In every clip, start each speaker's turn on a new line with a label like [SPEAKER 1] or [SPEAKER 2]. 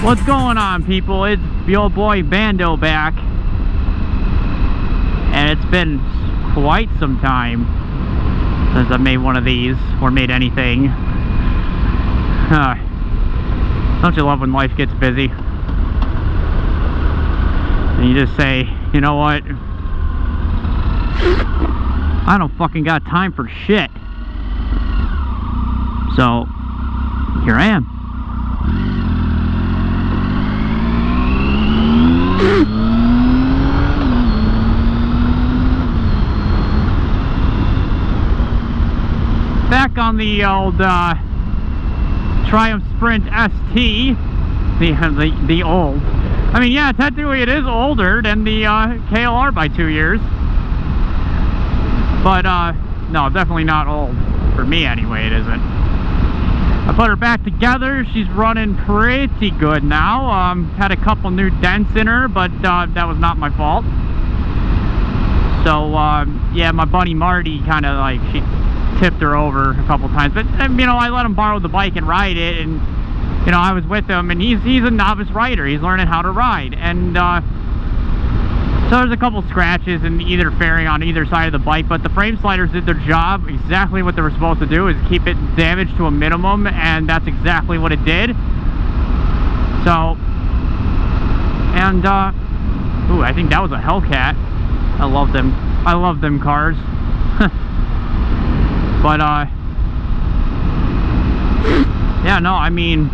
[SPEAKER 1] What's going on, people? It's the old boy Bando back, and it's been quite some time since I made one of these or made anything. Don't you love when life gets busy and you just say, you know what, I don't fucking got time for shit. So here I am. Back on the old Triumph Sprint ST, the old. I mean, yeah, technically it is older than the KLR by 2 years, but no, definitely not old for me anyway. It isn't. I put her back together. She's running pretty good now. Had a couple new dents in her, but that was not my fault. So yeah, my buddy Marty kind of like, she tipped her over a couple times, but you know, I let him borrow the bike and ride it, and you know, I was with him, and he's a novice rider. He's learning how to ride, and so there's a couple scratches and either fairing on either side of the bike, but the frame sliders did their job exactly what they were supposed to do, is keep it damaged to a minimum, and that's exactly what it did. So, and ooh, I think that was a Hellcat. I love them cars. But yeah, no, I mean,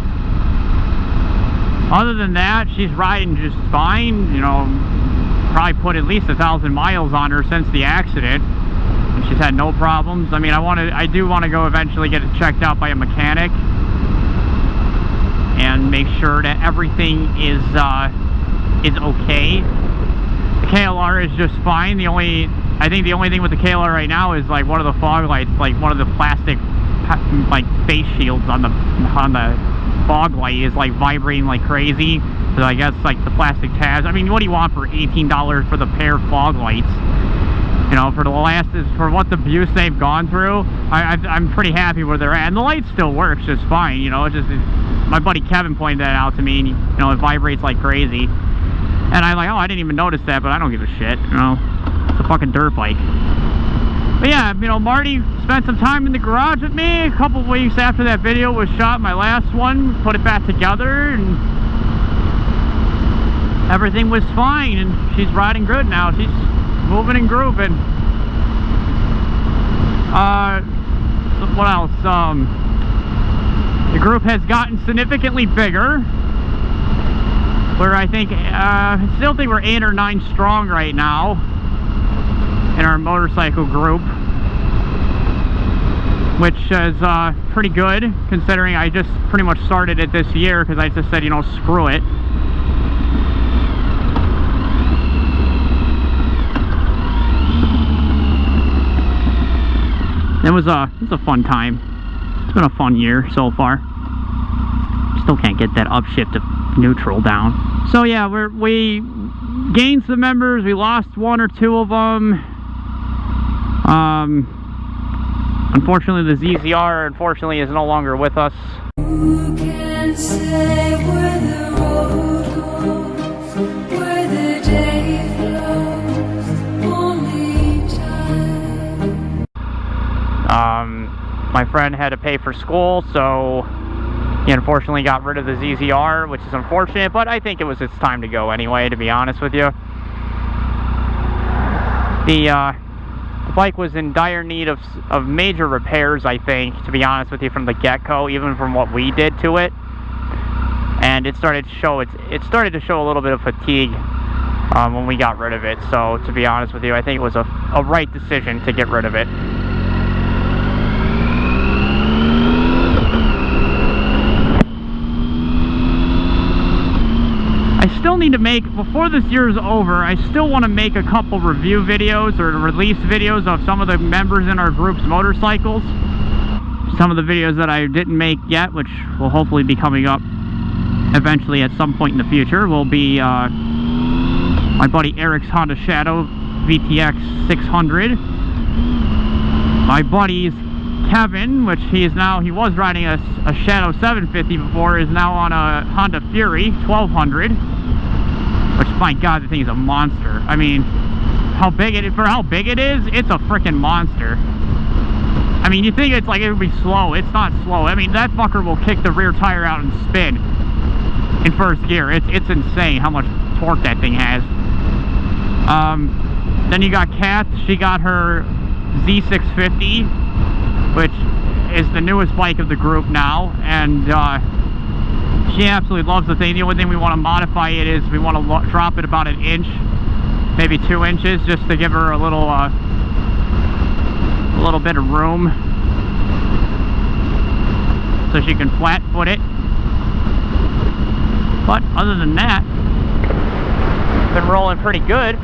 [SPEAKER 1] other than that, she's riding just fine. You know, probably put at least 1,000 miles on her since the accident, and she's had no problems. I mean, I do want to go eventually get it checked out by a mechanic and make sure that everything is okay. The KLR is just fine. I think the only thing with the KLR right now is like one of the fog lights, like one of the plastic like face shields on the fog light is like vibrating like crazy. So I guess like the plastic tabs. I mean, what do you want for $18 for the pair of fog lights? You know, for what the abuse they've gone through, I'm pretty happy where they're at, and the light still works just fine. You know, my buddy Kevin pointed that out to me, and you know, it vibrates like crazy, and I'm like, oh, I didn't even notice that, but I don't give a shit. You know, it's a fucking dirt bike. But yeah, you know, Marty spent some time in the garage with me a couple of weeks after that video was shot, my last one, put it back together, and everything was fine, and she's riding good now. She's moving and grooving. So what else? The group has gotten significantly bigger. I still think we're 8 or 9 strong right now in our motorcycle group, which is pretty good considering I just pretty much started it this year because I just said, you know, screw it. It was a fun time. It's been a fun year so far. Still can't get that upshift to neutral down. So yeah, we gained some members. We lost 1 or 2 of them. Unfortunately, the ZZR is no longer with us.
[SPEAKER 2] Who can say where the road goes, where the day flows, only time.
[SPEAKER 1] My friend had to pay for school, so he unfortunately got rid of the ZZR, which is unfortunate, but I think it was its time to go anyway, to be honest with you. The bike was in dire need of major repairs, I think, to be honest with you, from the get-go, even from what we did to it. And it started to show a little bit of fatigue when we got rid of it. So to be honest with you, I think it was a right decision to get rid of it. I still need to make, before this year is over, I still want to make a couple review videos or release videos of some of the members in our group's motorcycles. Some of the videos that I didn't make yet, which will hopefully be coming up eventually at some point in the future, will be my buddy Eric's Honda Shadow VTX 600. My buddy's Kevin, which he was riding a Shadow 750 before, is now on a Honda Fury 1200, which, my God, the thing is a monster. I mean, for how big it is, it's a freaking monster. I mean, you think it's like it would be slow. It's not slow. I mean, that fucker will kick the rear tire out and spin in first gear. It's insane how much torque that thing has. Then you got Kat. She got her Z650, which is the newest bike of the group now, and she absolutely loves the thing. The only thing we want to modify it is we want to drop it about an inch, maybe 2 inches, just to give her a little bit of room so she can flat foot it. But other than that, been rolling pretty good.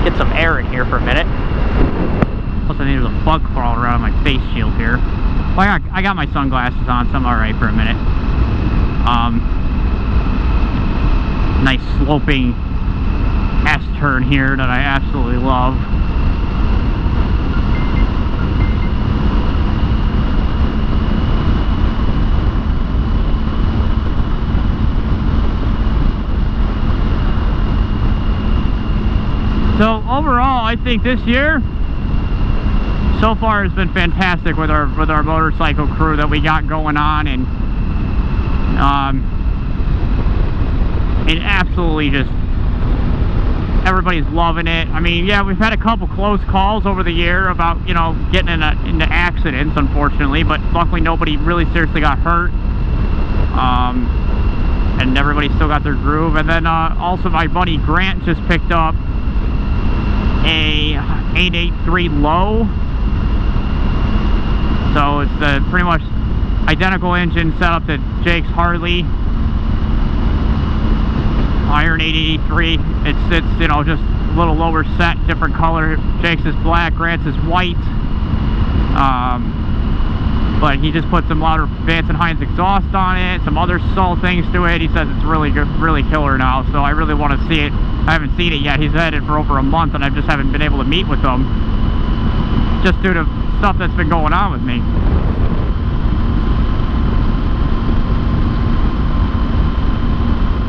[SPEAKER 1] Get some air in here for a minute. Plus I think there's a bug crawling around my face shield here. Well, I got my sunglasses on, so I'm alright for a minute. Nice sloping S-turn here that I absolutely love. So overall, I think this year so far has been fantastic with our motorcycle crew that we got going on, and it absolutely just, everybody's loving it. I mean, yeah, we've had a couple close calls over the year about, you know, getting into accidents, unfortunately, but luckily nobody really seriously got hurt. And everybody still got their groove. And then also my buddy Grant just picked up a 883 low. So it's pretty much identical engine setup to Jake's Harley. Iron 883. It's you know, just a little lower set, different color. Jake's is black, Grant's is white. But he just put some louder Vance and Hines exhaust on it, some other soul things to it. He says it's really good, really killer now. So I really want to see it. I haven't seen it yet. He's had it for over a month, and I just haven't been able to meet with him, just due to stuff that's been going on with me.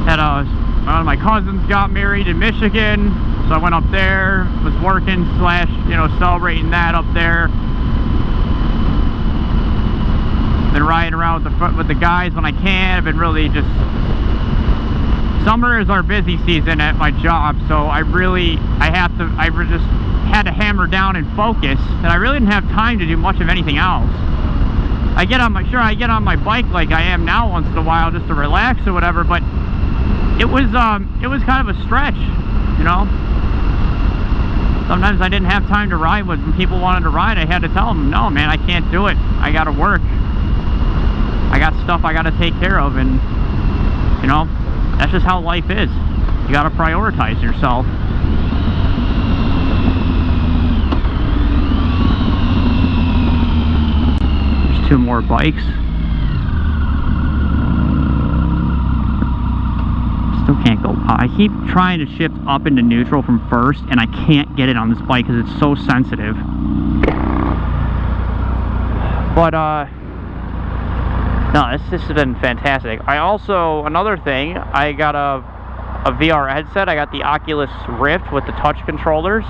[SPEAKER 1] Had one of my cousins got married in Michigan, so I went up there, was working slash, you know, celebrating that up there. Been riding around with the guys when I can. I've been really just, summer is our busy season at my job, so I just had to hammer down and focus, and I really didn't have time to do much of anything else. I get on my bike like I am now once in a while just to relax or whatever, but it was kind of a stretch, you know. Sometimes I didn't have time to ride when people wanted to ride. I had to tell them, no man, I can't do it. I gotta work. I got stuff I gotta take care of, and you know, that's just how life is. You gotta prioritize yourself. There's 2 more bikes. Still can't go. I keep trying to shift up into neutral from first, and I can't get it on this bike because it's so sensitive. But no, this has been fantastic. I also, another thing, I got a VR headset. I got the Oculus Rift with the touch controllers.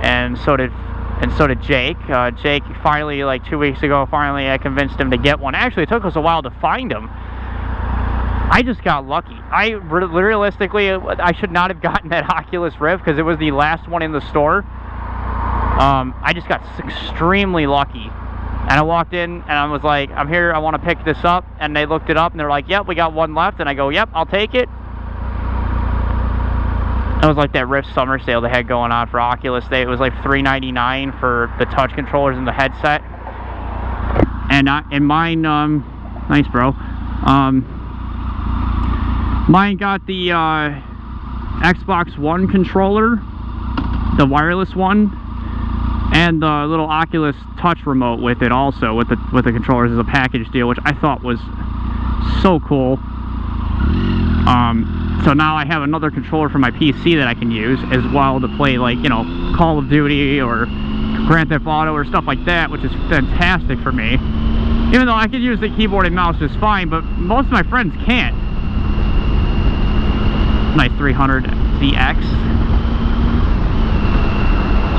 [SPEAKER 1] And so did Jake. Jake finally, like 2 weeks ago, I convinced him to get one. Actually, it took us a while to find him. I just got lucky. Realistically, I should not have gotten that Oculus Rift because it was the last one in the store. I just got extremely lucky. And I walked in and I was like, I'm here, I want to pick this up. And they looked it up and they're like, yep, we got one left. And I go, yep, I'll take it. It was like that Rift summer sale they had going on for Oculus Day. It was like $3.99 for the touch controllers and the headset. And mine, nice bro. Mine got the Xbox One controller, the wireless one, and the little Oculus Touch remote with it also, with the controllers as a package deal, which I thought was so cool. So now I have another controller for my PC that I can use as well to play, like, you know, Call of Duty or Grand Theft Auto or stuff like that, which is fantastic for me. Even though I could use the keyboard and mouse just fine, but most of my friends can't. Nice 300ZX.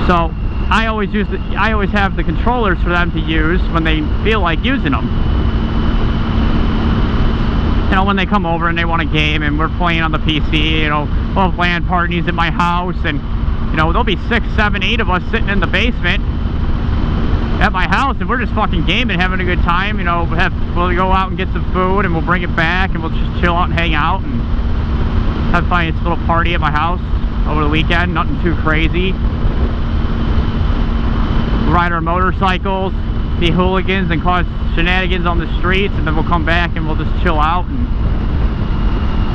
[SPEAKER 1] So I always have the controllers for them to use when they feel like using them. You know, when they come over and they want a game and we're playing on the PC, you know, we'll have LAN parties at my house, and, you know, there'll be 6, 7, 8 of us sitting in the basement at my house, and we're just fucking gaming, having a good time. You know, we'll go out and get some food, and we'll bring it back, and we'll just chill out and hang out, and have a nice little party at my house over the weekend. Nothing too crazy. We'll ride our motorcycles, be hooligans, and cause shenanigans on the streets, and then we'll come back and we'll just chill out, and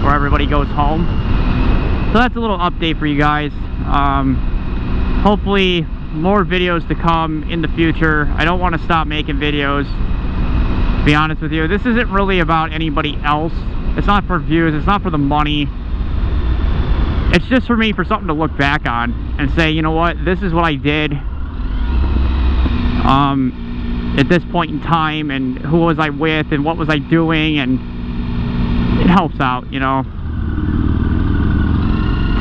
[SPEAKER 1] where everybody goes home. So that's a little update for you guys. Hopefully more videos to come in the future. I don't want to stop making videos, to be honest with you. This isn't really about anybody else. It's not for views, it's not for the money. It's just for me, for something to look back on and say, you know what, this is what I did at this point in time, and who was I with, and what was I doing, and it helps out, you know.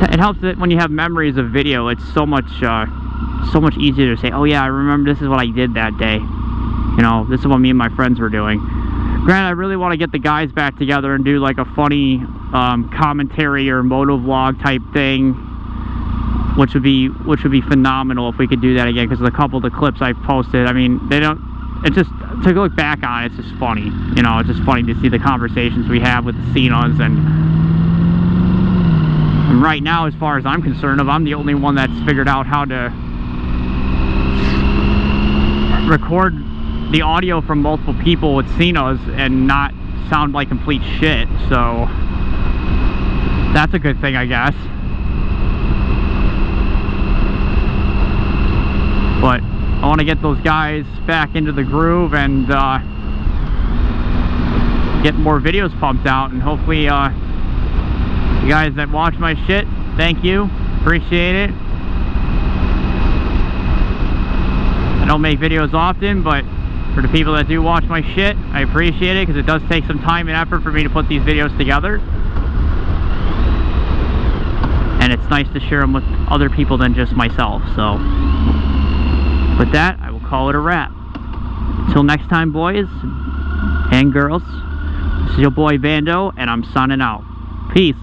[SPEAKER 1] It helps that when you have memories of video, it's so much easier to say, oh yeah, I remember this is what I did that day. You know, this is what me and my friends were doing. Granted, I really want to get the guys back together and do like a funny commentary or motovlog type thing, which would be phenomenal if we could do that again, because a couple of the clips I've posted, I mean, they don't, it's just, to look back on, it's just funny, you know. It's just funny to see the conversations we have with the Cenas, and right now, as far as I'm concerned, I'm the only one that's figured out how to record the audio from multiple people with Cenas and not sound like complete shit, so that's a good thing, I guess. But I want to get those guys back into the groove and get more videos pumped out, and hopefully you guys that watch my shit, thank you, appreciate it. I don't make videos often, but for the people that do watch my shit, I appreciate it, because it does take some time and effort for me to put these videos together, and it's nice to share them with other people than just myself. So with that, I will call it a wrap. Until next time, boys and girls, this is your boy Vando, and I'm signing out. Peace.